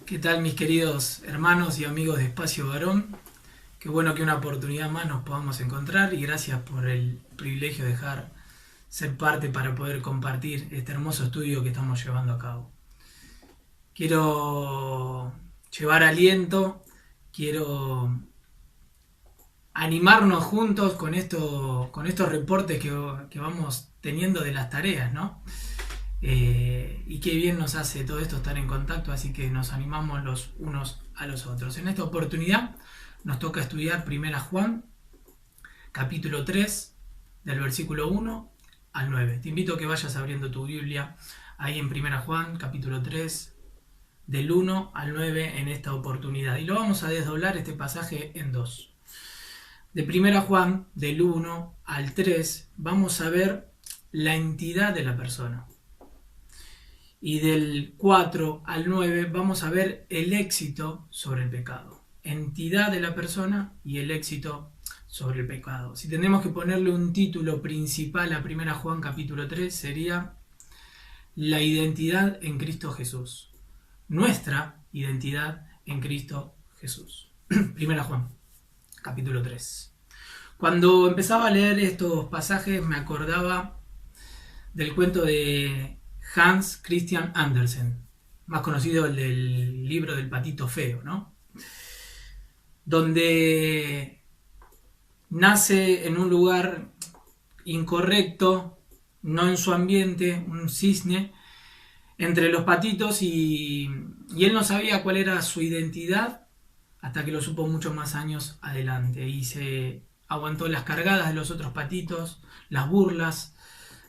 ¿Qué tal, mis queridos hermanos y amigos de Espacio Varón? Qué bueno que una oportunidad más nos podamos encontrar y gracias por el privilegio de dejar ser parte para poder compartir este hermoso estudio que estamos llevando a cabo. Quiero llevar aliento, quiero animarnos juntos con estos reportes que vamos teniendo de las tareas, ¿no? Y qué bien nos hace todo esto estar en contacto, así que nos animamos los unos a los otros. En esta oportunidad nos toca estudiar Primera Juan, capítulo 3, del versículo 1 al 9. Te invito a que vayas abriendo tu Biblia ahí en Primera Juan, capítulo 3, del 1 al 9 en esta oportunidad. Y lo vamos a desdoblar este pasaje en dos. De Primera Juan, del 1 al 3, vamos a ver la entidad de la persona. Y del 4 al 9 vamos a ver el éxito sobre el pecado. Entidad de la persona y el éxito sobre el pecado. Si tenemos que ponerle un título principal a 1 Juan capítulo 3 sería la identidad en Cristo Jesús. Nuestra identidad en Cristo Jesús. 1 Juan capítulo 3. Cuando empezaba a leer estos pasajes me acordaba del cuento de Hans Christian Andersen, más conocido el del libro del patito feo, ¿no? Donde nace en un lugar incorrecto, no en su ambiente, un cisne entre los patitos y él no sabía cuál era su identidad hasta que lo supo muchos más años adelante y se aguantó las cargadas de los otros patitos, las burlas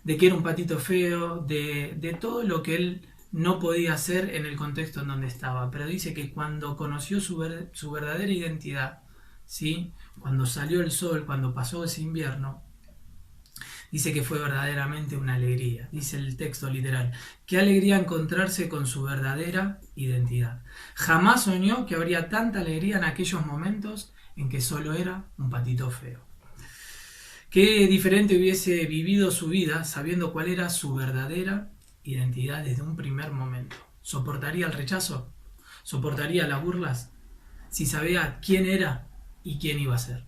de que era un patito feo, de todo lo que él no podía hacer en el contexto en donde estaba. Pero dice que cuando conoció su verdadera identidad, ¿sí? Cuando salió el sol, cuando pasó ese invierno, dice que fue verdaderamente una alegría. Dice el texto literal, qué alegría encontrarse con su verdadera identidad. Jamás soñó que habría tanta alegría en aquellos momentos en que solo era un patito feo. Qué diferente hubiese vivido su vida sabiendo cuál era su verdadera identidad desde un primer momento. ¿Soportaría el rechazo? ¿Soportaría las burlas? Si sabía quién era y quién iba a ser.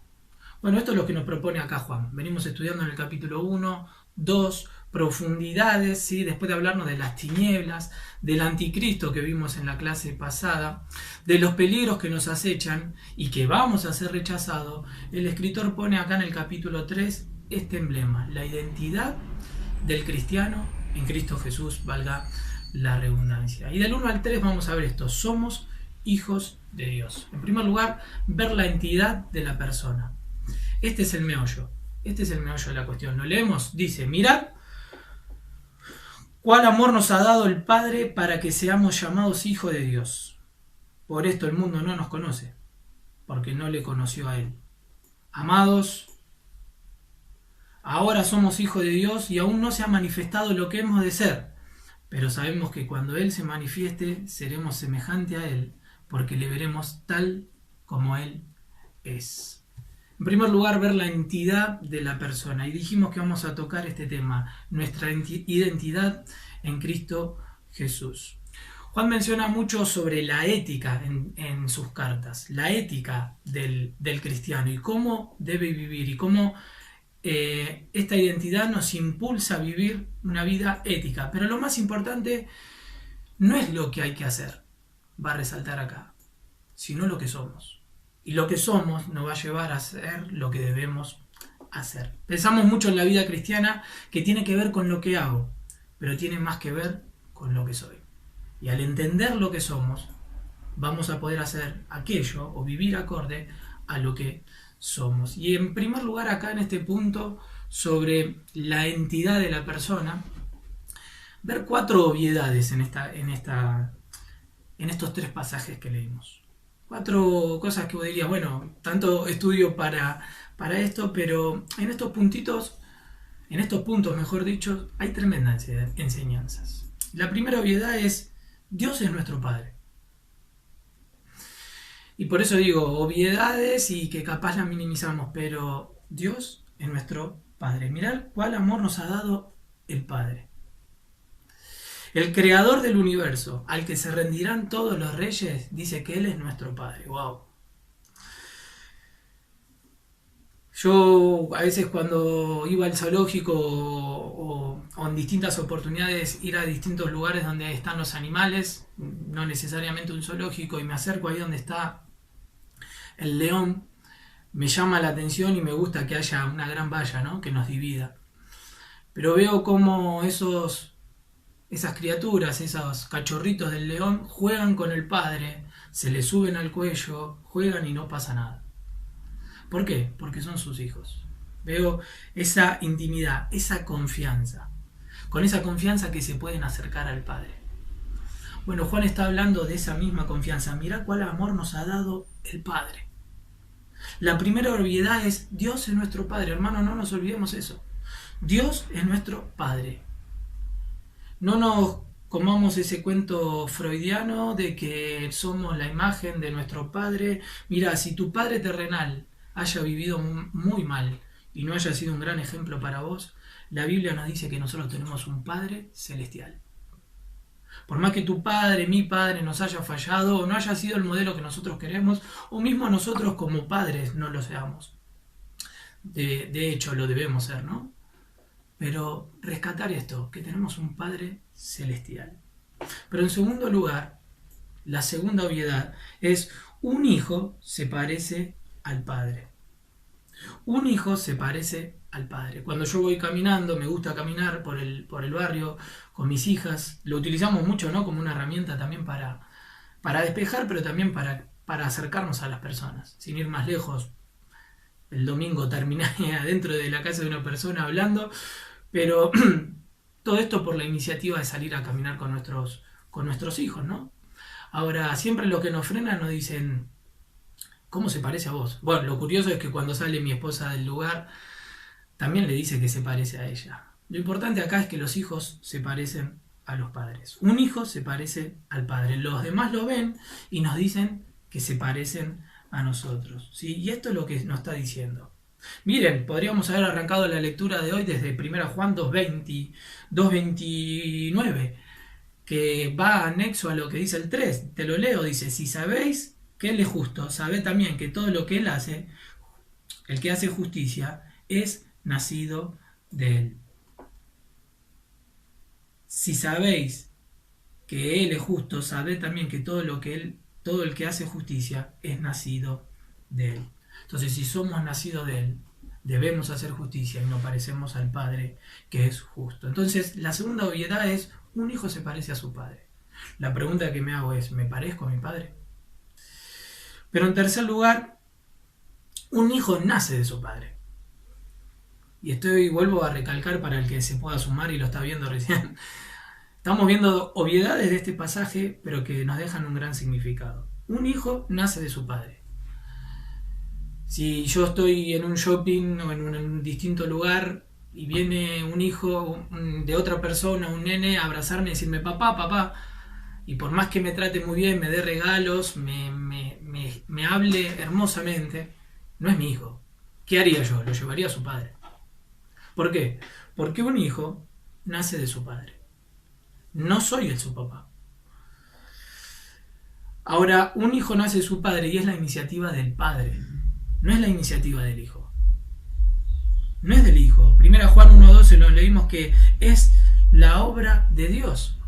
Bueno, esto es lo que nos propone acá Juan. Venimos estudiando en el capítulo 1, 2, profundidades, ¿sí? Después de hablarnos de las tinieblas, del anticristo que vimos en la clase pasada, de los peligros que nos acechan y que vamos a ser rechazados, el escritor pone acá en el capítulo 3 este emblema, la identidad del cristiano en Cristo Jesús, valga la redundancia. Y del 1 al 3 vamos a ver esto, somos hijos de Dios. En primer lugar, ver la entidad de la persona. Este es el meollo de la cuestión. Lo leemos, dice, mirad cuál amor nos ha dado el Padre para que seamos llamados hijos de Dios. Por esto el mundo no nos conoce, porque no le conoció a Él. Amados, ahora somos hijos de Dios y aún no se ha manifestado lo que hemos de ser, pero sabemos que cuando Él se manifieste seremos semejante a Él, porque le veremos tal como Él es. En primer lugar, ver la entidad de la persona. Y dijimos que vamos a tocar este tema, nuestra identidad en Cristo Jesús. Juan menciona mucho sobre la ética en sus cartas, la ética del cristiano y cómo debe vivir y cómo esta identidad nos impulsa a vivir una vida ética. Pero lo más importante no es lo que hay que hacer, va a resaltar acá, sino lo que somos. Y lo que somos nos va a llevar a hacer lo que debemos hacer. Pensamos mucho en la vida cristiana que tiene que ver con lo que hago, pero tiene más que ver con lo que soy. Y al entender lo que somos, vamos a poder hacer aquello o vivir acorde a lo que somos. Y en primer lugar acá en este punto sobre la entidad de la persona, ver 4 obviedades en estos 3 pasajes que leímos. 4 cosas que vos dirías, bueno, tanto estudio para esto, pero en estos puntos, mejor dicho, hay tremendas enseñanzas. La primera obviedad es, Dios es nuestro Padre. Y por eso digo, obviedades y que capaz las minimizamos, pero Dios es nuestro Padre. Mirad cuál amor nos ha dado el Padre. El creador del universo, al que se rendirán todos los reyes, dice que Él es nuestro Padre. ¡Wow! Yo a veces cuando iba al zoológico o en distintas oportunidades ir a distintos lugares donde están los animales, no necesariamente un zoológico, y me acerco ahí donde está el león, me llama la atención y me gusta que haya una gran valla, ¿no?, que nos divida. Pero veo cómo esas criaturas, esos cachorritos del león, juegan con el padre, se le suben al cuello, juegan y no pasa nada. ¿Por qué? Porque son sus hijos. Veo esa intimidad, esa confianza. Con esa confianza que se pueden acercar al Padre. Bueno, Juan está hablando de esa misma confianza. Mirá cuál amor nos ha dado el Padre. La primera obviedad es: Dios es nuestro Padre. Hermano, no nos olvidemos eso. Dios es nuestro Padre. No nos comamos ese cuento freudiano de que somos la imagen de nuestro Padre. Mira, si tu Padre terrenal haya vivido muy mal y no haya sido un gran ejemplo para vos, la Biblia nos dice que nosotros tenemos un Padre celestial. Por más que tu padre, mi padre, nos haya fallado o no haya sido el modelo que nosotros queremos, o mismo nosotros como padres no lo seamos. De hecho, lo debemos ser, ¿no? Pero rescatar esto, que tenemos un Padre celestial. Pero en segundo lugar, la segunda obviedad es: un hijo se parece al Padre. Un hijo se parece al Padre. Cuando yo voy caminando, me gusta caminar por el barrio con mis hijas, lo utilizamos mucho, ¿no?, como una herramienta también para despejar, pero también para acercarnos a las personas. Sin ir más lejos, el domingo terminé adentro de la casa de una persona hablando, pero todo esto por la iniciativa de salir a caminar con nuestros hijos, ¿no? Ahora, siempre lo que nos frena nos dicen: ¿cómo se parece a vos? Bueno, lo curioso es que cuando sale mi esposa del lugar, también le dice que se parece a ella. Lo importante acá es que los hijos se parecen a los padres. Un hijo se parece al padre. Los demás lo ven y nos dicen que se parecen a nosotros, ¿sí? Y esto es lo que nos está diciendo. Miren, podríamos haber arrancado la lectura de hoy desde 1 Juan 2:20, 2:29, que va anexo a lo que dice el 3. Te lo leo, dice: si sabéis que Él es justo, sabed también que todo lo que Él hace, el que hace justicia, es nacido de Él. Si sabéis que Él es justo, sabed también que todo el que hace justicia es nacido de Él. Entonces, si somos nacidos de Él, debemos hacer justicia y nos parecemos al Padre, que es justo. Entonces, la segunda obviedad es: un hijo se parece a su padre. La pregunta que me hago es: ¿me parezco a mi padre? Pero en tercer lugar, un hijo nace de su padre. Y vuelvo a recalcar para el que se pueda sumar y lo está viendo recién. Estamos viendo obviedades de este pasaje, pero que nos dejan un gran significado. Un hijo nace de su padre. Si yo estoy en un shopping o en un distinto lugar y viene un hijo de otra persona, un nene, a abrazarme y decirme: papá, papá, y por más que me trate muy bien, me dé regalos, me hable hermosamente, no es mi hijo. ¿Qué haría yo? Lo llevaría a su padre. ¿Por qué? Porque un hijo nace de su padre. No soy su papá. Ahora, un hijo nace de su padre y es la iniciativa del padre. No es la iniciativa del hijo. No es del hijo. 1 Juan 1:12 lo leímos que es la obra de Dios.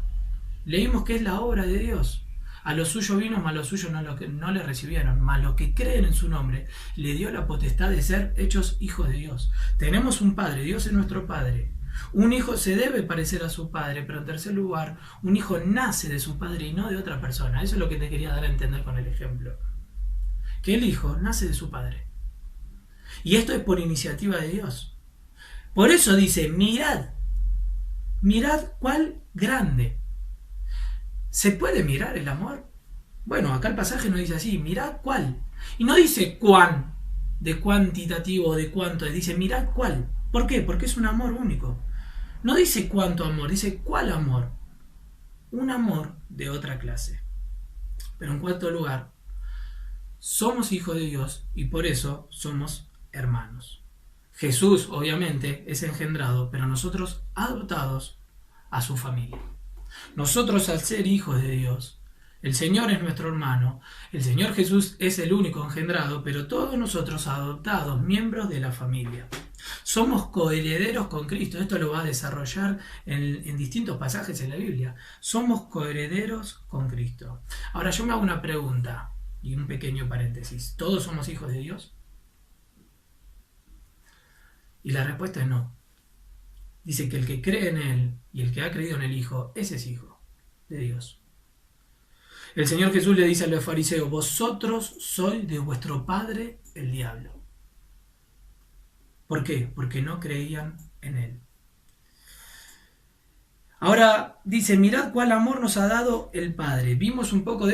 Leímos que es la obra de Dios. A los suyos vino, mas los suyos no le recibieron. Mas los que creen en su nombre, le dio la potestad de ser hechos hijos de Dios. Tenemos un Padre, Dios es nuestro Padre. Un hijo se debe parecer a su padre, pero en tercer lugar, un hijo nace de su padre y no de otra persona. Eso es lo que te quería dar a entender con el ejemplo. Que el hijo nace de su padre. Y esto es por iniciativa de Dios. Por eso dice: mirad cuál grande. ¿Se puede mirar el amor? Bueno, acá el pasaje nos dice así: mirad cuál. Y no dice cuán, de cuantitativo o de cuánto, dice mirad cuál. ¿Por qué? Porque es un amor único. No dice cuánto amor, dice cuál amor. Un amor de otra clase. Pero en cuarto lugar, somos hijos de Dios y por eso somos hermanos. Jesús, obviamente, es engendrado, pero nosotros adoptados a su familia. Nosotros, al ser hijos de Dios, el Señor es nuestro hermano, el Señor Jesús es el único engendrado, pero todos nosotros adoptados, miembros de la familia. Somos coherederos con Cristo. Esto lo va a desarrollar en distintos pasajes en la Biblia. Somos coherederos con Cristo. Ahora yo me hago una pregunta y un pequeño paréntesis. ¿Todos somos hijos de Dios? Y la respuesta es no. Dice que el que cree en Él y el que ha creído en el Hijo, ese es hijo de Dios. El Señor Jesús le dice a los fariseos: vosotros sois de vuestro padre el diablo. ¿Por qué? Porque no creían en Él. Ahora dice: mirad cuál amor nos ha dado el Padre. Vimos un poco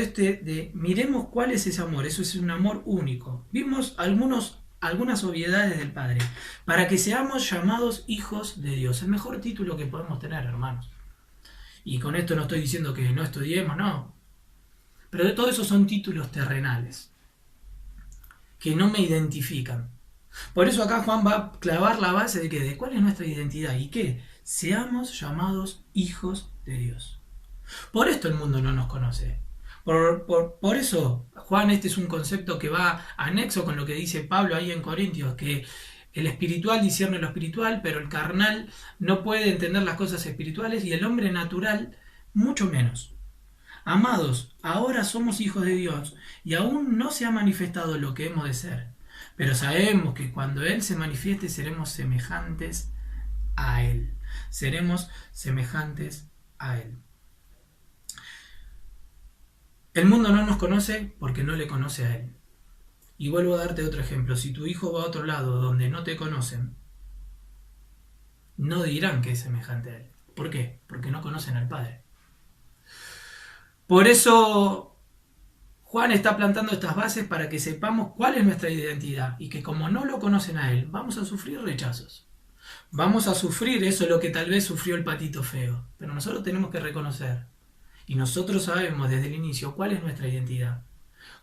miremos cuál es ese amor. Eso es un amor único. Vimos algunas obviedades del Padre. Para que seamos llamados hijos de Dios. El mejor título que podemos tener, hermanos. Y con esto no estoy diciendo que no estudiemos, no. Pero de todo eso son títulos terrenales, que no me identifican. Por eso acá Juan va a clavar la base de cuál es nuestra identidad y que seamos llamados hijos de Dios. Por esto el mundo no nos conoce. Por eso, Juan, este es un concepto que va anexo con lo que dice Pablo ahí en Corintios, que el espiritual discierne lo espiritual, pero el carnal no puede entender las cosas espirituales y el hombre natural mucho menos. Amados, ahora somos hijos de Dios y aún no se ha manifestado lo que hemos de ser, pero sabemos que cuando Él se manifieste seremos semejantes a Él. Seremos semejantes a Él. El mundo no nos conoce porque no le conoce a Él. Y vuelvo a darte otro ejemplo. Si tu hijo va a otro lado donde no te conocen, no dirán que es semejante a Él. ¿Por qué? Porque no conocen al Padre. Por eso Juan está plantando estas bases para que sepamos cuál es nuestra identidad y que como no lo conocen a Él, vamos a sufrir rechazos. Vamos a sufrir eso lo que tal vez sufrió el patito feo. Pero nosotros tenemos que reconocer. Y nosotros sabemos desde el inicio cuál es nuestra identidad.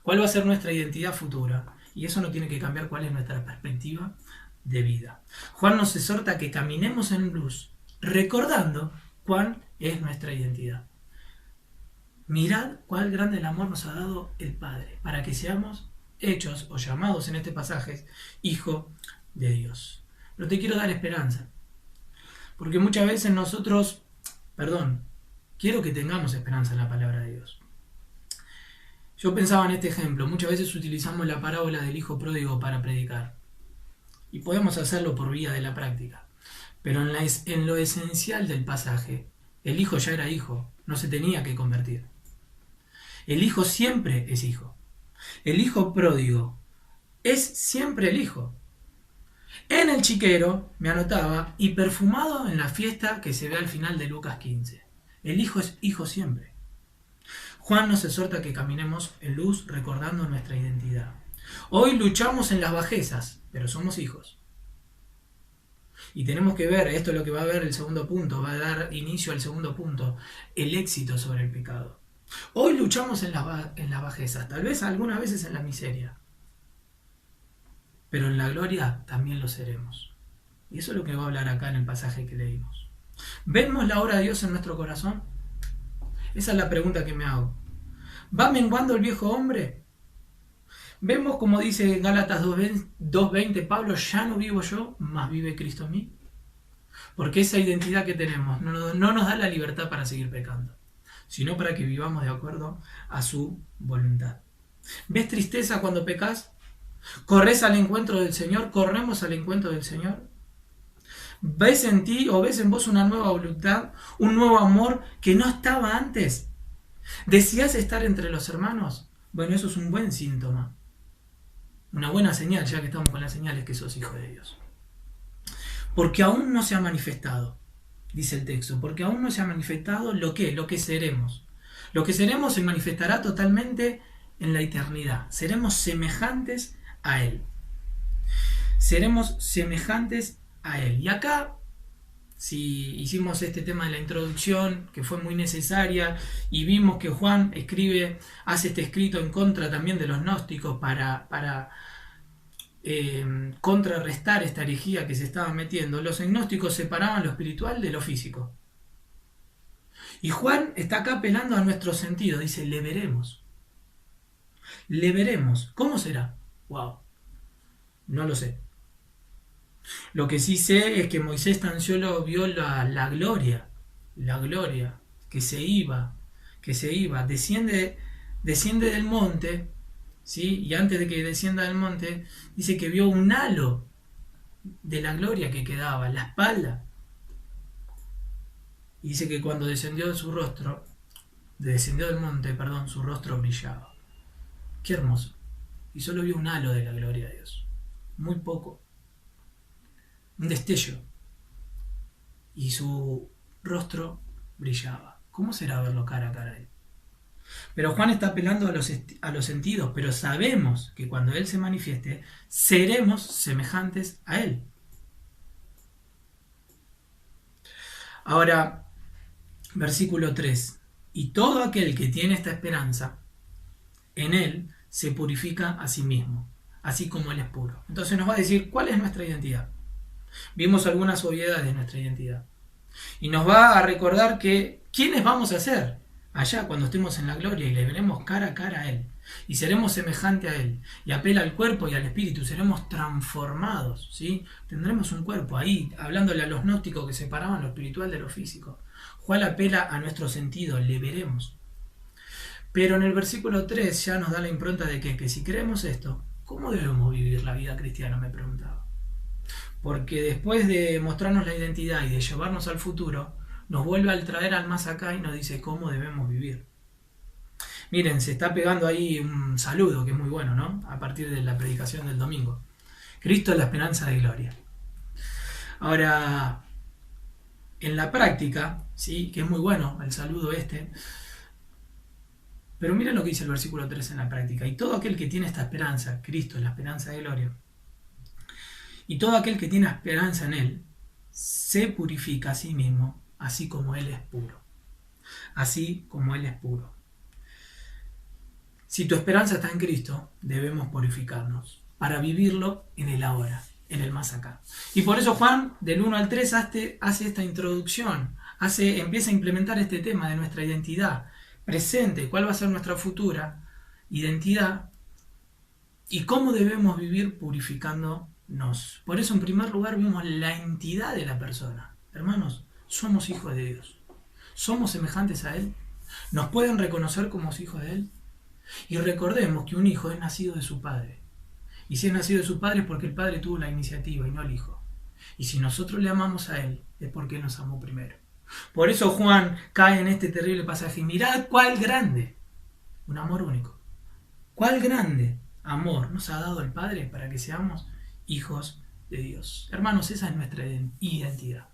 Cuál va a ser nuestra identidad futura. Y eso no tiene que cambiar cuál es nuestra perspectiva de vida. Juan nos exhorta a que caminemos en luz, recordando cuál es nuestra identidad. Mirad cuál grande el amor nos ha dado el Padre, para que seamos hechos o llamados en este pasaje hijo de Dios. Pero te quiero dar esperanza, porque muchas veces quiero que tengamos esperanza en la palabra de Dios. Yo pensaba en este ejemplo, muchas veces utilizamos la parábola del hijo pródigo para predicar, y podemos hacerlo por vía de la práctica, pero en lo esencial del pasaje, el hijo ya era hijo, no se tenía que convertir. El hijo siempre es hijo. El hijo pródigo es siempre el hijo. En el chiquero, me anotaba, y perfumado en la fiesta que se ve al final de Lucas 15. El hijo es hijo siempre. Juan nos exhorta a que caminemos en luz recordando nuestra identidad. Hoy luchamos en las bajezas, pero somos hijos. Y tenemos que ver, esto es lo que va a ver el segundo punto, va a dar inicio al segundo punto, el éxito sobre el pecado. Hoy luchamos en las bajezas, tal vez algunas veces en la miseria, pero en la gloria también lo seremos. Y eso es lo que va a hablar acá en el pasaje que leímos. ¿Vemos la obra de Dios en nuestro corazón? Esa es la pregunta que me hago. ¿Va menguando el viejo hombre? Vemos, como dice Gálatas 2:20, Pablo: ya no vivo yo, mas vive Cristo en mí. Porque esa identidad que tenemos no nos da la libertad para seguir pecando, sino para que vivamos de acuerdo a su voluntad. ¿Ves tristeza cuando pecas? ¿Corres al encuentro del Señor? ¿Corremos al encuentro del Señor? ¿Ves en ti o ves en vos una nueva voluntad, un nuevo amor que no estaba antes? ¿Deseas estar entre los hermanos? Bueno, eso es un buen síntoma, una buena señal, ya que estamos con las señales que sos hijo de Dios. Porque aún no se ha manifestado, dice el texto, porque aún no se ha manifestado lo que seremos. Lo que seremos se manifestará totalmente en la eternidad. Seremos semejantes a Él. Seremos semejantes a Él. Y acá, si hicimos este tema de la introducción, que fue muy necesaria, y vimos que Juan hace este escrito en contra también de los gnósticos para contrarrestar esta herejía que se estaba metiendo. Los gnósticos separaban lo espiritual de lo físico. Y Juan está acá apelando a nuestro sentido. Dice, le veremos. Le veremos. ¿Cómo será? Wow. No lo sé. Lo que sí sé es que Moisés tan solo vio la gloria, que se iba, desciende del monte, ¿sí? Y antes de que descienda del monte, dice que vio un halo de la gloria que quedaba, la espalda. Y dice que cuando descendió del monte, perdón, su rostro brillaba. Qué hermoso. Y solo vio un halo de la gloria de Dios. Muy poco. Un destello. Y su rostro brillaba. ¿Cómo será verlo cara a cara a él? Pero Juan está apelando a los sentidos, pero sabemos que cuando Él se manifieste, seremos semejantes a Él. Ahora, versículo 3. Y todo aquel que tiene esta esperanza, en Él se purifica a sí mismo, así como Él es puro. Entonces nos va a decir cuál es nuestra identidad. Vimos algunas obviedades de nuestra identidad. Y nos va a recordar que quiénes vamos a ser allá cuando estemos en la gloria y le veremos cara a cara a Él. Y seremos semejantes a Él. Y apela al cuerpo y al espíritu. Seremos transformados, ¿sí? Tendremos un cuerpo ahí, hablándole a los gnósticos que separaban lo espiritual de lo físico. Juan apela a nuestro sentido, le veremos. Pero en el versículo 3 ya nos da la impronta de que si creemos esto, ¿cómo debemos vivir la vida cristiana? Me preguntaba. Porque después de mostrarnos la identidad y de llevarnos al futuro, nos vuelve a traer al más acá y nos dice cómo debemos vivir. Miren, se está pegando ahí un saludo que es muy bueno, ¿no? A partir de la predicación del domingo. Cristo es la esperanza de gloria. Ahora, en la práctica, ¿sí? Que es muy bueno el saludo este, pero miren lo que dice el versículo 3 en la práctica. Y todo aquel que tiene esta esperanza, Cristo es la esperanza de gloria, y todo aquel que tiene esperanza en Él, se purifica a sí mismo, así como Él es puro. Así como Él es puro. Si tu esperanza está en Cristo, debemos purificarnos para vivirlo en el ahora, en el más acá. Y por eso Juan, del 1 al 3, hace esta introducción, empieza a implementar este tema de nuestra identidad presente, cuál va a ser nuestra futura identidad y cómo debemos vivir purificándonos. Por eso, en primer lugar, vimos la entidad de la persona. Hermanos, somos hijos de Dios. Somos semejantes a Él. Nos pueden reconocer como hijos de Él. Y recordemos que un hijo es nacido de su padre. Y si es nacido de su padre es porque el padre tuvo la iniciativa y no el hijo. Y si nosotros le amamos a Él, es porque Él nos amó primero. Por eso Juan cae en este terrible pasaje. Mirad cuál grande, un amor único. Cuál grande amor nos ha dado el Padre para que seamos hijos de Dios. Hermanos, esa es nuestra identidad.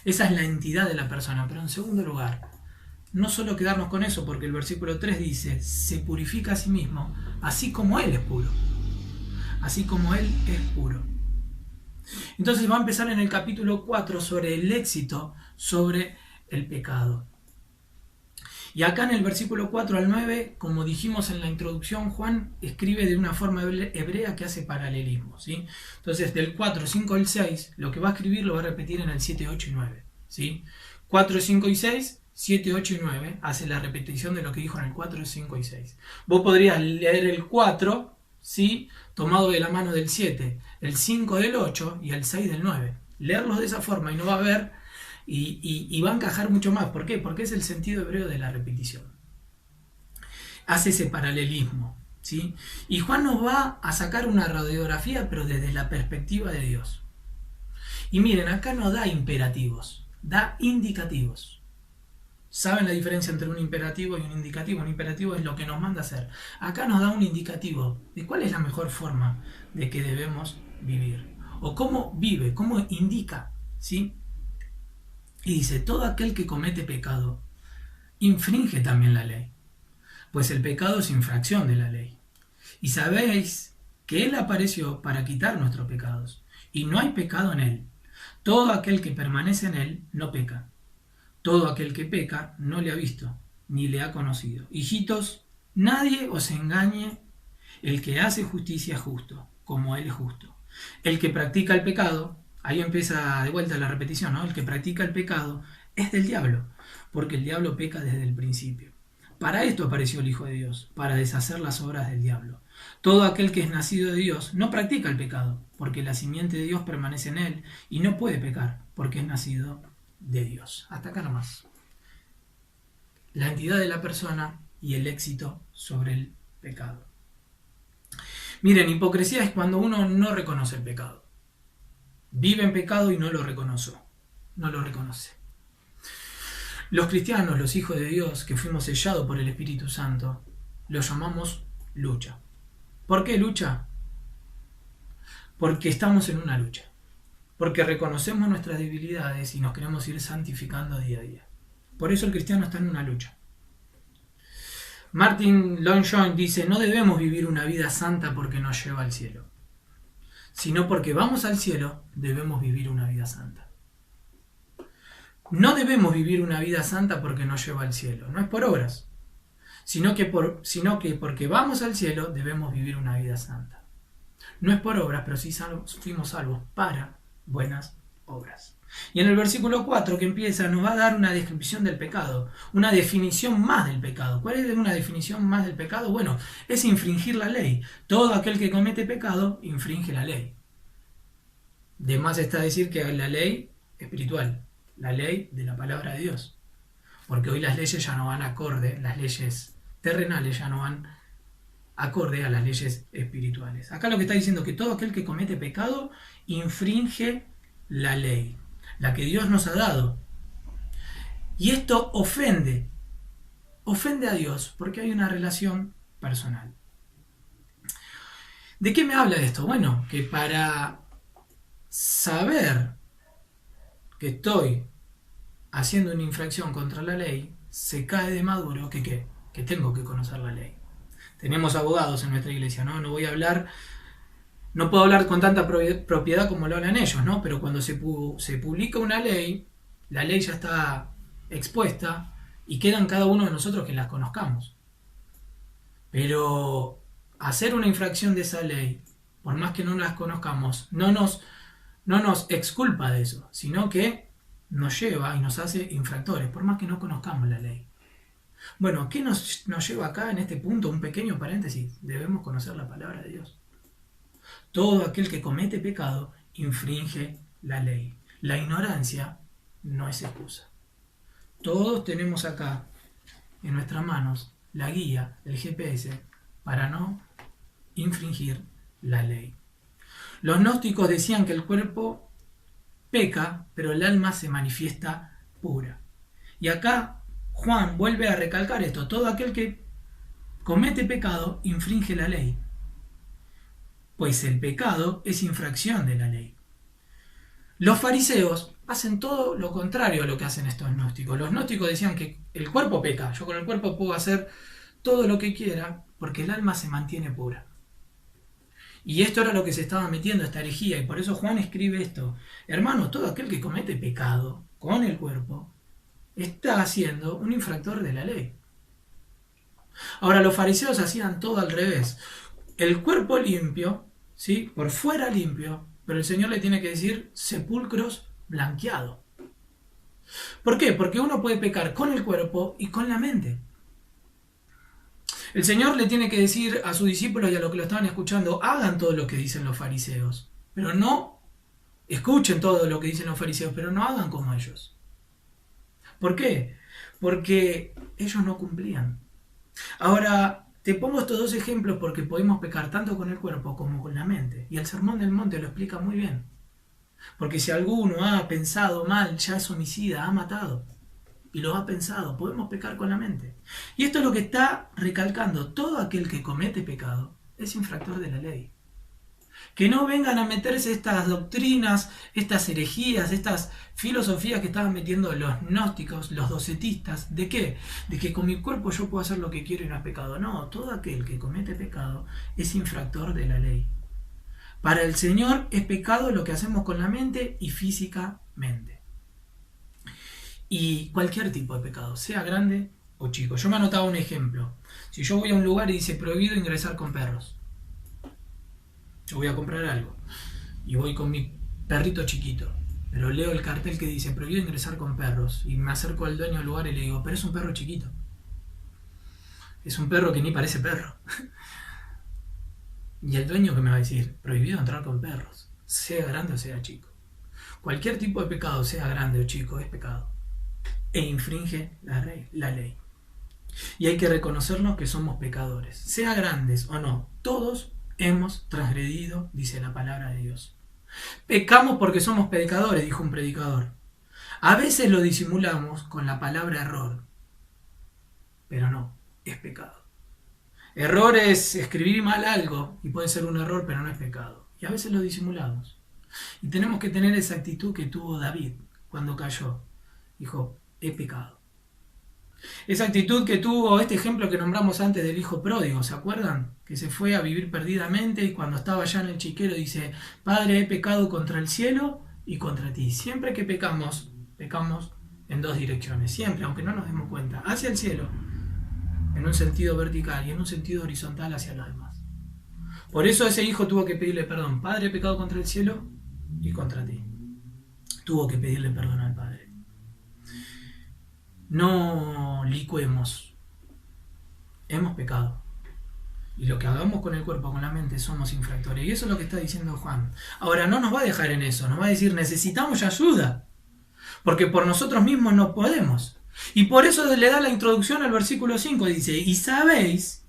Esa es la entidad de la persona. Pero en segundo lugar, no solo quedarnos con eso, porque el versículo 3 dice, se purifica a sí mismo, así como Él es puro. Así como Él es puro. Entonces va a empezar en el capítulo 4 sobre el éxito sobre el pecado. Y acá en el versículo 4 al 9, como dijimos en la introducción, Juan escribe de una forma hebrea que hace paralelismo, ¿sí? Entonces del 4, 5 al 6, lo que va a escribir lo va a repetir en el 7, 8 y 9, ¿sí? 4, 5 y 6, 7, 8 y 9, hace la repetición de lo que dijo en el 4, 5 y 6. Vos podrías leer el 4, ¿sí? Tomado de la mano del 7, el 5 del 8 y el 6 del 9. Leerlos de esa forma y no va a ver y va a encajar mucho más. ¿Por qué? Porque es el sentido hebreo de la repetición. Hace ese paralelismo, ¿sí? Y Juan nos va a sacar una radiografía, pero desde la perspectiva de Dios. Y miren, acá no da imperativos, da indicativos. ¿Saben la diferencia entre un imperativo y un indicativo? Un imperativo es lo que nos manda a hacer. Acá nos da un indicativo de cuál es la mejor forma de que debemos vivir. O cómo vive, cómo indica, ¿sí? Y dice, todo aquel que comete pecado infringe también la ley, pues el pecado es infracción de la ley. Y sabéis que Él apareció para quitar nuestros pecados, y no hay pecado en Él. Todo aquel que permanece en Él no peca. Todo aquel que peca no le ha visto, ni le ha conocido. Hijitos, nadie os engañe, el que hace justicia es justo, como Él es justo. El que practica el pecado, ahí empieza de vuelta la repetición, ¿no? El que practica el pecado es del diablo, porque el diablo peca desde el principio. Para esto apareció el Hijo de Dios, para deshacer las obras del diablo. Todo aquel que es nacido de Dios no practica el pecado, porque la simiente de Dios permanece en él y no puede pecar, porque es nacido de Dios. Hasta acá nomás. La entidad de la persona y el éxito sobre el pecado. Miren, hipocresía es cuando uno no reconoce el pecado. Vive en pecado y no lo reconoce. Los cristianos, los hijos de Dios, que fuimos sellados por el Espíritu Santo, lo llamamos lucha. ¿Por qué lucha? Porque estamos en una lucha. Porque reconocemos nuestras debilidades y nos queremos ir santificando día a día. Por eso el cristiano está en una lucha. Martin Lloyd-Jones dice: no debemos vivir una vida santa porque nos lleva al cielo, sino porque vamos al cielo debemos vivir una vida santa. No debemos vivir una vida santa porque nos lleva al cielo, no es por obras, sino que porque vamos al cielo debemos vivir una vida santa. No es por obras, pero sí fuimos salvos para buenas obras. Y en el versículo 4 que empieza nos va a dar una descripción del pecado, una definición más del pecado. ¿Cuál es una definición más del pecado? Bueno, es infringir la ley. Todo aquel que comete pecado infringe la ley. De más está decir que la ley espiritual, la ley de la palabra de Dios. Porque hoy las leyes ya no van acorde, las leyes terrenales ya no van acorde a las leyes espirituales. Acá lo que está diciendo es que todo aquel que comete pecado infringe la ley, la que Dios nos ha dado. Y esto ofende a Dios porque hay una relación personal. ¿De qué me habla esto? Bueno, que para saber que estoy haciendo una infracción contra la ley, se cae de maduro que tengo que conocer la ley. Tenemos abogados en nuestra iglesia, ¿no? No puedo hablar con tanta propiedad como lo hablan ellos, ¿no? Pero cuando se publica una ley, la ley ya está expuesta y quedan cada uno de nosotros que las conozcamos. Pero hacer una infracción de esa ley, por más que no las conozcamos, no nos exculpa de eso, sino que nos lleva y nos hace infractores, por más que no conozcamos la ley. Bueno, ¿qué nos lleva acá en este punto? Un pequeño paréntesis. Debemos conocer la palabra de Dios. Todo aquel que comete pecado infringe la ley. La ignorancia no es excusa. Todos tenemos acá en nuestras manos la guía, el GPS, para no infringir la ley. Los gnósticos decían que el cuerpo peca, pero el alma se manifiesta pura. Y acá Juan vuelve a recalcar esto: todo aquel que comete pecado infringe la ley, pues el pecado es infracción de la ley. Los fariseos hacen todo lo contrario a lo que hacen estos gnósticos. Los gnósticos decían que el cuerpo peca, yo con el cuerpo puedo hacer todo lo que quiera porque el alma se mantiene pura. Y esto era lo que se estaba metiendo, esta herejía, y por eso Juan escribe esto: hermano, todo aquel que comete pecado con el cuerpo está haciendo un infractor de la ley. Ahora, los fariseos hacían todo al revés. El cuerpo limpio, ¿sí? Por fuera limpio, pero el Señor le tiene que decir sepulcros blanqueados. ¿Por qué? Porque uno puede pecar con el cuerpo y con la mente. El Señor le tiene que decir a sus discípulos y a los que lo estaban escuchando: hagan todo lo que dicen los fariseos, pero no escuchen todo lo que dicen los fariseos, pero no hagan como ellos. ¿Por qué? Porque ellos no cumplían. Ahora, te pongo estos dos ejemplos porque podemos pecar tanto con el cuerpo como con la mente. Y el Sermón del Monte lo explica muy bien. Porque si alguno ha pensado mal, ya es homicida, ha matado. Y lo ha pensado, podemos pecar con la mente. Y esto es lo que está recalcando: todo aquel que comete pecado es infractor de la ley. Que no vengan a meterse estas doctrinas, estas herejías, estas filosofías que estaban metiendo los gnósticos, los docetistas. ¿De qué? De que con mi cuerpo yo puedo hacer lo que quiero y no es pecado. No, todo aquel que comete pecado es infractor de la ley. Para el Señor es pecado lo que hacemos con la mente y físicamente. Y cualquier tipo de pecado, sea grande o chico. Yo me anotaba un ejemplo. Si yo voy a un lugar y dice prohibido ingresar con perros, yo voy a comprar algo y voy con mi perrito chiquito, Pero leo el cartel que dice prohibido ingresar con perros y me acerco al dueño del lugar y le digo, pero es un perro chiquito. Es un perro que ni parece perro. Y el dueño que me va a decir, prohibido entrar con perros, sea grande o sea chico. Cualquier tipo de pecado, sea grande o chico, es pecado. E infringe la ley. Y hay que reconocernos que somos pecadores. Sea grandes o no, todos hemos transgredido, dice la palabra de Dios. Pecamos porque somos pecadores, dijo un predicador. A veces lo disimulamos con la palabra error, pero no, es pecado. Error es escribir mal algo, y puede ser un error, pero no es pecado. Y a veces lo disimulamos. Y tenemos que tener esa actitud que tuvo David cuando cayó. Dijo, he pecado. Esa actitud que tuvo este ejemplo que nombramos antes del hijo pródigo, ¿se acuerdan? Que se fue a vivir perdidamente y cuando estaba allá en el chiquero dice, Padre, he pecado contra el cielo y contra ti. Siempre que pecamos, pecamos en dos direcciones. Siempre, aunque no nos demos cuenta. Hacia el cielo, en un sentido vertical, y en un sentido horizontal hacia los demás. Por eso ese hijo tuvo que pedirle perdón. Padre, he pecado contra el cielo y contra ti. Tuvo que pedirle perdón al Padre. No licuemos. Hemos pecado. Y lo que hagamos con el cuerpo, con la mente, somos infractores. Y eso es lo que está diciendo Juan. Ahora, no nos va a dejar en eso. Nos va a decir, necesitamos ayuda. Porque por nosotros mismos no podemos. Y por eso le da la introducción al versículo 5. Dice, y sabéis,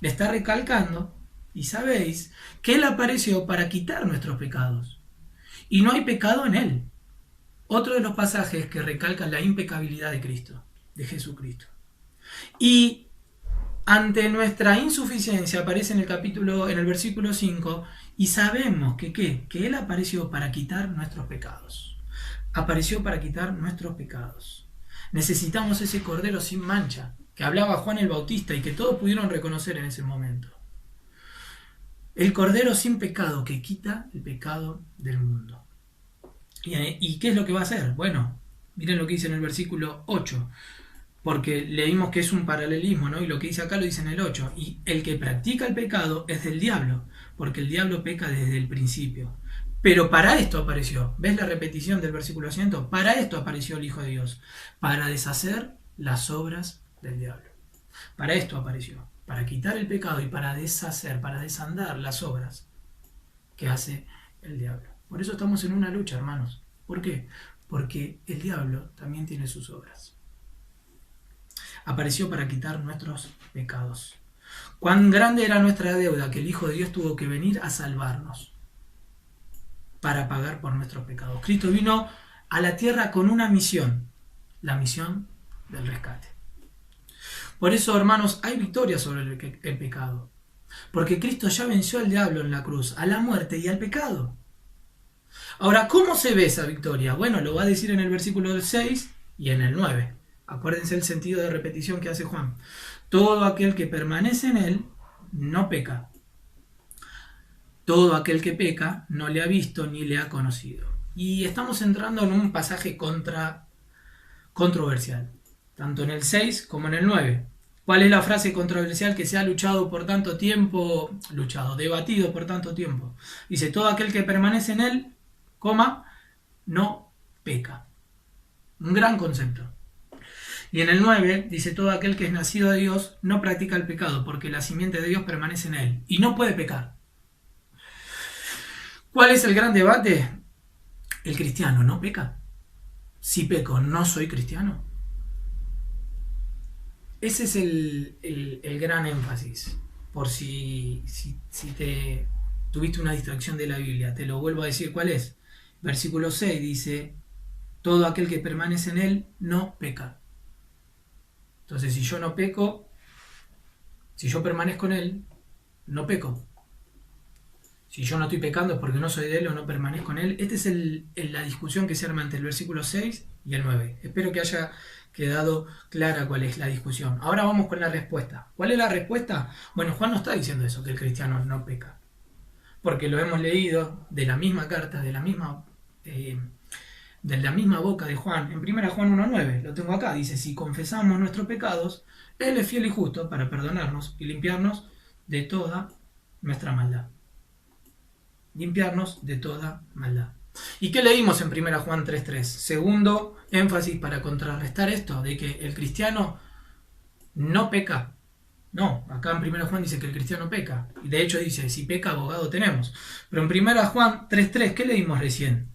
le está recalcando, y sabéis que Él apareció para quitar nuestros pecados. Y no hay pecado en Él. Otro de los pasajes que recalcan la impecabilidad de Cristo, de Jesucristo. Y ante nuestra insuficiencia aparece en el versículo 5, y sabemos que Él apareció para quitar nuestros pecados. Apareció para quitar nuestros pecados. Necesitamos ese Cordero sin mancha, que hablaba Juan el Bautista y que todos pudieron reconocer en ese momento. El Cordero sin pecado que quita el pecado del mundo. ¿Y qué es lo que va a hacer? Bueno, miren lo que dice en el versículo 8, porque leímos que es un paralelismo, ¿no? Y lo que dice acá lo dice en el 8. Y el que practica el pecado es del diablo, porque el diablo peca desde el principio. Pero para esto apareció, ¿ves la repetición del versículo 100? Para esto apareció el Hijo de Dios, para deshacer las obras del diablo. Para esto apareció, para quitar el pecado y para deshacer, para desandar las obras que hace el diablo. Por eso estamos en una lucha, hermanos. ¿Por qué? Porque el diablo también tiene sus obras. Apareció para quitar nuestros pecados. Cuán grande era nuestra deuda que el Hijo de Dios tuvo que venir a salvarnos para pagar por nuestros pecados. Cristo vino a la tierra con una misión, la misión del rescate. Por eso, hermanos, hay victoria sobre el pecado. Porque Cristo ya venció al diablo en la cruz, a la muerte y al pecado. Ahora, ¿cómo se ve esa victoria? Bueno, lo va a decir en el versículo 6 y en el 9. Acuérdense el sentido de repetición que hace Juan. Todo aquel que permanece en él no peca. Todo aquel que peca no le ha visto ni le ha conocido. Y estamos entrando en un pasaje controversial, tanto en el 6 como en el 9. ¿Cuál es la frase controversial que se ha luchado por tanto tiempo? Debatido por tanto tiempo. Dice, todo aquel que permanece en él, no peca. Un gran concepto. Y en el 9 dice, todo aquel que es nacido de Dios no practica el pecado, porque la simiente de Dios permanece en él y no puede pecar. ¿Cuál es el gran debate? El cristiano no peca. Si peco, ¿no soy cristiano? Ese es el gran énfasis. Por si te tuviste una distracción de la Biblia, te lo vuelvo a decir cuál es. Versículo 6 dice, todo aquel que permanece en él no peca. Entonces, si yo no peco, si yo permanezco en él, no peco. Si yo no estoy pecando es porque no soy de él o no permanezco en él. Esta es la discusión que se arma entre el versículo 6 y el 9. Espero que haya quedado clara cuál es la discusión. Ahora vamos con la respuesta. ¿Cuál es la respuesta? Bueno, Juan no está diciendo eso, que el cristiano no peca. Porque lo hemos leído de la misma carta, de la misma boca de Juan, en 1 Juan 1.9, lo tengo acá, dice, si confesamos nuestros pecados, Él es fiel y justo para perdonarnos y limpiarnos de toda nuestra maldad. Limpiarnos de toda maldad. ¿Y qué leímos en 1 Juan 3.3? Segundo énfasis para contrarrestar esto, de que el cristiano no peca. No, acá en 1 Juan dice que el cristiano peca. Y de hecho dice, si peca, abogado tenemos. Pero en 1 Juan 3.3, ¿qué leímos recién?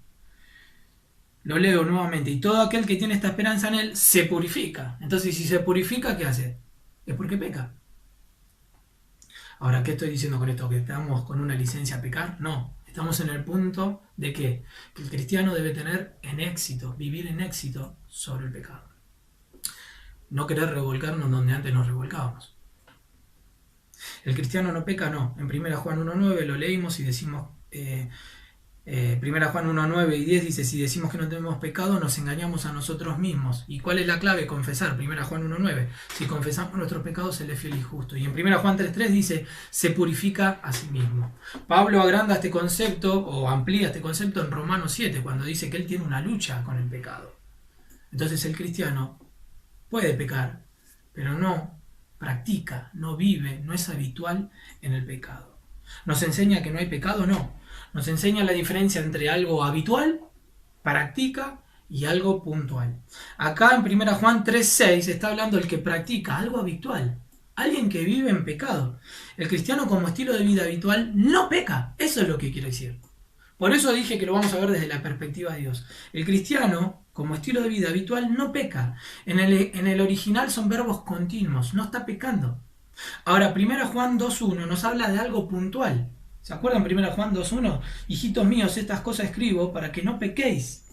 Lo leo nuevamente. Y todo aquel que tiene esta esperanza en él se purifica. Entonces, si se purifica, ¿qué hace? Es porque peca. Ahora, ¿qué estoy diciendo con esto? ¿Que estamos con una licencia a pecar? No. Estamos en el punto de que el cristiano debe tener en éxito, vivir en éxito sobre el pecado. No querer revolcarnos donde antes nos revolcábamos. El cristiano no peca, no. En 1 Juan 1.9 lo leímos y decimos, 1 Juan 1.9 y 10 dice, si decimos que no tenemos pecado, nos engañamos a nosotros mismos. ¿Y cuál es la clave? Confesar. 1 Juan 1.9. Si confesamos nuestros pecados, Él es fiel y justo. Y en 1 Juan 3.3 dice, se purifica a sí mismo. Pablo agranda este concepto, o amplía este concepto en Romanos 7, cuando dice que él tiene una lucha con el pecado. Entonces el cristiano puede pecar, pero no practica, no vive, no es habitual en el pecado. ¿Nos enseña que no hay pecado? No. Nos enseña la diferencia entre algo habitual, práctica, y algo puntual. Acá en 1 Juan 3.6 está hablando del que practica algo habitual, alguien que vive en pecado. El cristiano como estilo de vida habitual no peca, eso es lo que quiere decir. Por eso dije que lo vamos a ver desde la perspectiva de Dios. El cristiano, como estilo de vida habitual, no peca. En el original son verbos continuos, no está pecando. Ahora, 1 Juan 2.1 nos habla de algo puntual. ¿Se acuerdan 1 Juan 2.1? Hijitos míos, estas cosas escribo para que no pequéis.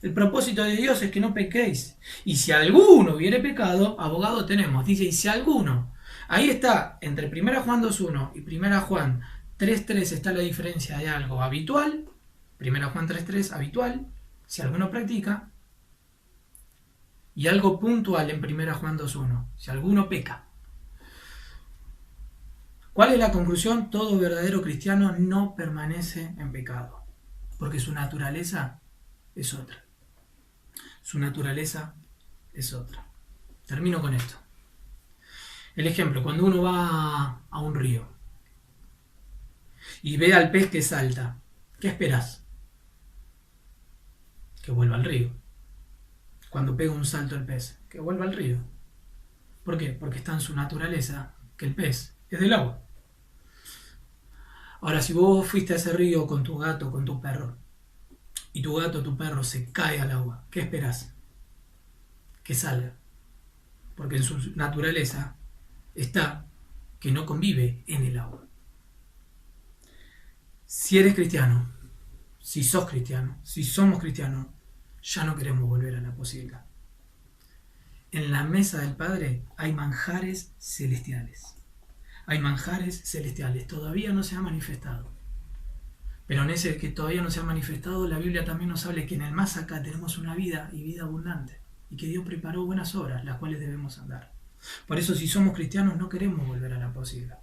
El propósito de Dios es que no pequéis. Y si alguno hubiere pecado, abogado tenemos. Dice, y si alguno. Ahí está, entre 1 Juan 2.1 y 1 Juan 3.3 está la diferencia de algo habitual. 1 Juan 3.3, habitual, si alguno practica. Y algo puntual en 1 Juan 2.1, si alguno peca. ¿Cuál es la conclusión? Todo verdadero cristiano no permanece en pecado, porque su naturaleza es otra. Su naturaleza es otra. Termino con esto. El ejemplo, cuando uno va a un río y ve al pez que salta, ¿qué esperás? Que vuelva al río. Cuando pega un salto el pez, que vuelva al río. ¿Por qué? Porque está en su naturaleza que el pez es del agua. Ahora, si vos fuiste a ese río con tu gato, con tu perro, y tu gato o tu perro se cae al agua, ¿qué esperás? Que salga. Porque en su naturaleza está que no convive en el agua. Si eres cristiano, si sos cristiano, si somos cristianos, ya no queremos volver a la posibilidad. En la mesa del Padre hay manjares celestiales. Hay manjares celestiales. Todavía no se ha manifestado. Pero en ese que todavía no se ha manifestado, la Biblia también nos habla que en el más acá tenemos una vida y vida abundante. Y que Dios preparó buenas obras, las cuales debemos andar. Por eso, si somos cristianos, no queremos volver a la posibilidad.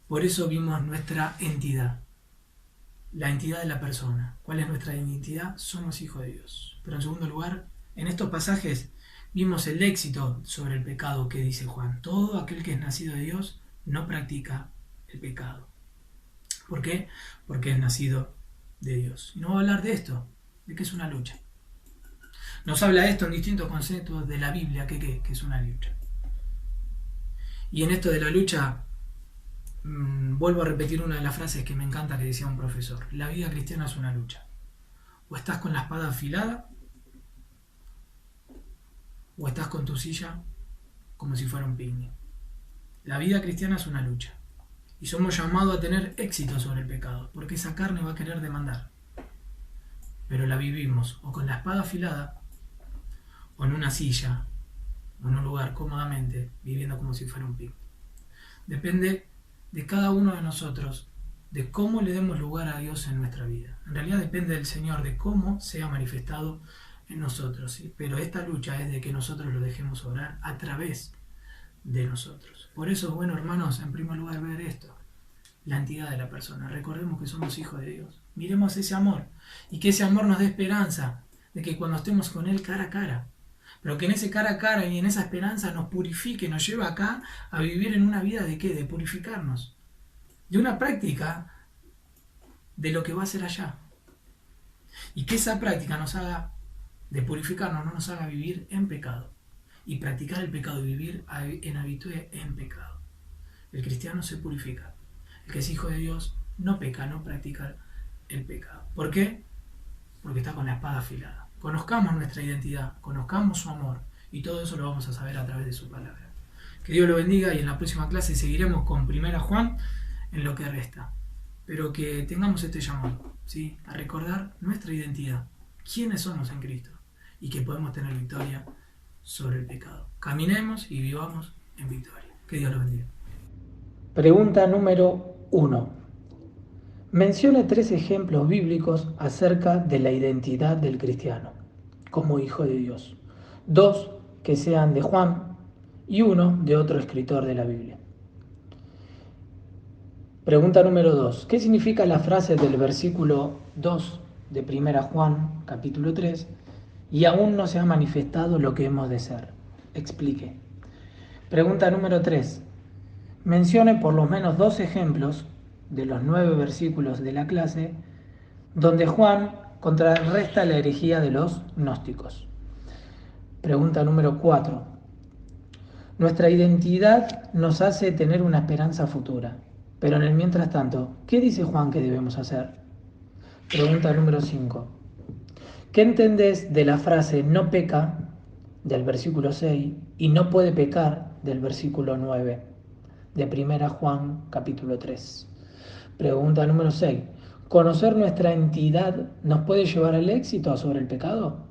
Por eso vimos nuestra entidad. La entidad de la persona. ¿Cuál es nuestra identidad? Somos hijos de Dios. Pero en segundo lugar, en estos pasajes vimos el éxito sobre el pecado que dice Juan. Todo aquel que es nacido de Dios no practica el pecado. ¿Por qué? Porque es nacido de Dios. Y no voy a hablar de esto, de que es una lucha. Nos habla de esto en distintos conceptos de la Biblia, que es una lucha. Y en esto de la lucha, vuelvo a repetir una de las frases que me encanta que decía un profesor. La vida cristiana es una lucha. O estás con la espada afilada, o estás con tu silla como si fuera un picnic. La vida cristiana es una lucha. Y somos llamados a tener éxito sobre el pecado, porque esa carne va a querer demandar. Pero la vivimos o con la espada afilada, o en una silla, o en un lugar cómodamente, viviendo como si fuera un picnic. Depende de cada uno de nosotros, de cómo le demos lugar a Dios en nuestra vida. En realidad depende del Señor, de cómo sea manifestado en nosotros. ¿Sí? Pero esta lucha es de que nosotros lo dejemos obrar a través de nosotros. Por eso es bueno, hermanos, en primer lugar ver esto, la entidad de la persona. Recordemos que somos hijos de Dios. Miremos ese amor y que ese amor nos dé esperanza de que cuando estemos con Él cara a cara, pero que en ese cara a cara y en esa esperanza nos purifique, nos lleva acá a vivir en una vida de ¿qué? De purificarnos, de una práctica de lo que va a ser allá. Y que esa práctica nos haga, de purificarnos, no nos haga vivir en pecado. Y practicar el pecado y vivir en habitud en pecado. El cristiano se purifica. El que es hijo de Dios no peca, no practica el pecado. ¿Por qué? Porque está con la espada afilada. Conozcamos nuestra identidad, conozcamos su amor, y todo eso lo vamos a saber a través de su palabra. Que Dios lo bendiga, y en la próxima clase seguiremos con 1 Juan en lo que resta. Pero que tengamos este llamado, ¿sí?, a recordar nuestra identidad, quiénes somos en Cristo, y que podemos tener victoria sobre el pecado. Caminemos y vivamos en victoria. Que Dios lo bendiga. Pregunta número 1. Mencione 3 ejemplos bíblicos acerca de la identidad del cristiano como hijo de Dios. 2 que sean de Juan y 1 de otro escritor de la Biblia. Pregunta número 2. ¿Qué significa la frase del versículo 2 de 1 Juan capítulo 3? Y aún no se ha manifestado lo que hemos de ser. Explique. Pregunta número 3. Mencione por lo menos 2 ejemplos de los 9 versículos de la clase donde Juan contrarresta la herejía de los gnósticos. Pregunta número 4. Nuestra identidad nos hace tener una esperanza futura, pero en el mientras tanto, ¿qué dice Juan que debemos hacer? Pregunta número 5. ¿Qué entendés de la frase no peca del versículo 6 y no puede pecar del versículo 9 de 1 Juan capítulo 3? Pregunta número 6. ¿Conocer nuestra entidad nos puede llevar al éxito sobre el pecado?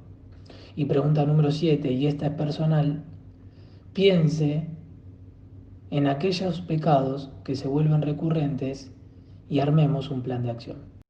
Y pregunta número 7, y esta es personal: piense en aquellos pecados que se vuelven recurrentes y armemos un plan de acción.